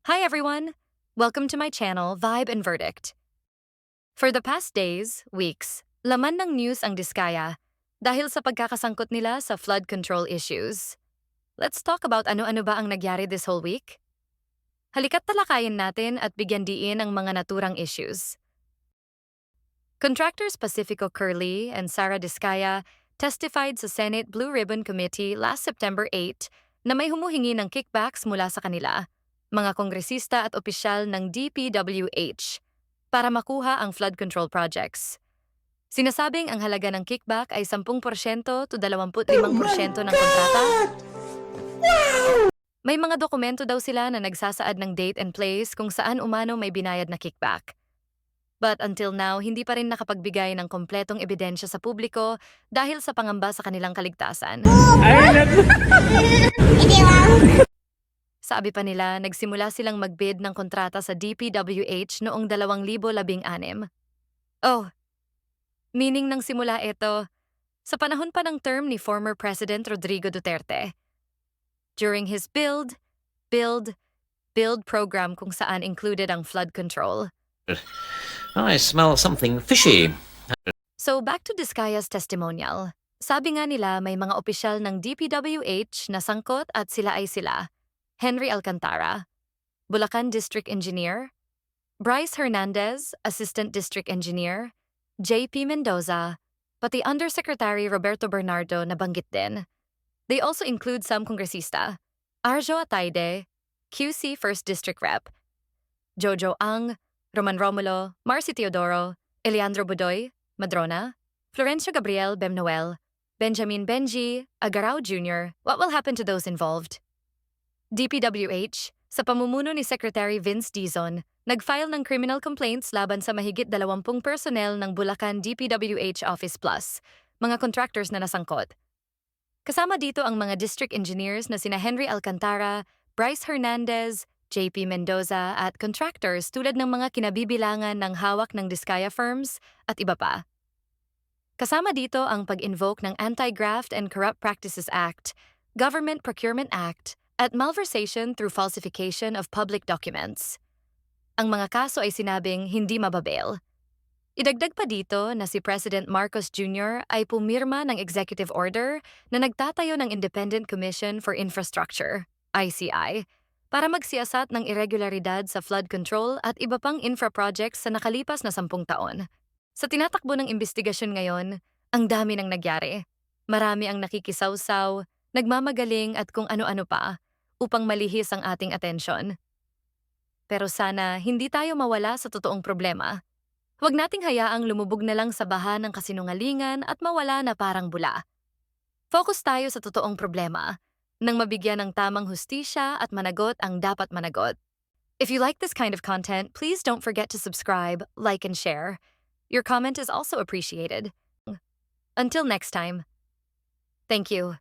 Hi everyone! Welcome to my channel, Vibe and Verdict. For the past days, weeks, laman ng news ang Diskaya dahil sa pagkakasangkot nila sa flood control issues. Let's talk about ano-ano ba ang nagyari this whole week? Halika't talakayin natin at bigyan diin ang mga naturang issues. Contractors Pacifico Curly and Sara Diskaya testified sa Senate Blue Ribbon Committee last September 8 na may humuhingi ng kickbacks mula sa kanila, mga kongresista at opisyal ng DPWH, para makuha ang flood control projects. Sinasabing ang halaga ng kickback ay 10% to 25% ng kontrata. May mga dokumento daw sila na nagsasaad ng date and place kung saan umano may binayad na kickback. But until now, hindi pa rin nakapagbigay ng kompletong ebidensya sa publiko dahil sa pangamba sa kanilang kaligtasan. Sabi pa nila, nagsimula silang magbid ng kontrata sa DPWH noong 2016. Oh, meaning ng simula ito, sa panahon pa ng term ni former President Rodrigo Duterte. During his build program kung saan included ang flood control. I smell something fishy. So back to Diskaya's testimonial. Sabi nga nila may mga opisyal ng DPWH na sangkot at sila ay sila: Henry Alcantara, Bulacan District Engineer; Bryce Hernandez, Assistant District Engineer; JP Mendoza, pati Undersecretary Roberto Bernardo na banggit din. They also include some kongresista: Arjo Ataide, QC 1st District Rep; Jojo Ang, Roman Romulo, Marcy Teodoro, Eleandro Budoy, Madrona, Florencio Gabriel Bemnoel, Benjamin Benji, Agarao Jr. What will happen to those involved? DPWH, sa pamumuno ni Secretary Vince Dizon, nag-file ng criminal complaints laban sa mahigit 20 personnel ng Bulacan DPWH Office Plus, mga contractors na nasangkot. Kasama dito ang mga district engineers na sina Henry Alcantara, Bryce Hernandez, JP Mendoza at contractors tulad ng mga kinabibilangan ng hawak ng Diskaya firms at iba pa. Kasama dito ang pag-invoke ng Anti-Graft and Corrupt Practices Act, Government Procurement Act, at malversation through falsification of public documents. Ang mga kaso ay sinabing hindi mababail. Idagdag pa dito na si President Marcos Jr. ay pumirma ng executive order na nagtatayo ng Independent Commission for Infrastructure, ICI, para magsiyasat ng irregularidad sa flood control at iba pang infra projects sa nakalipas na 10 taon. Sa tinatakbo ng investigasyon ngayon, ang dami ng nagyari. Marami ang nakikisawsaw, nagmamagaling at kung ano-ano pa upang malihis ang ating atensyon. Pero sana hindi tayo mawala sa totoong problema. Huwag nating hayaang lumubog na lang sa baha ng kasinungalingan at mawala na parang bula. Focus tayo sa totoong problema, nang mabigyan ng tamang hustisya at managot ang dapat managot. If you like this kind of content, please don't forget to subscribe, like, and share. Your comment is also appreciated. Until next time. Thank you.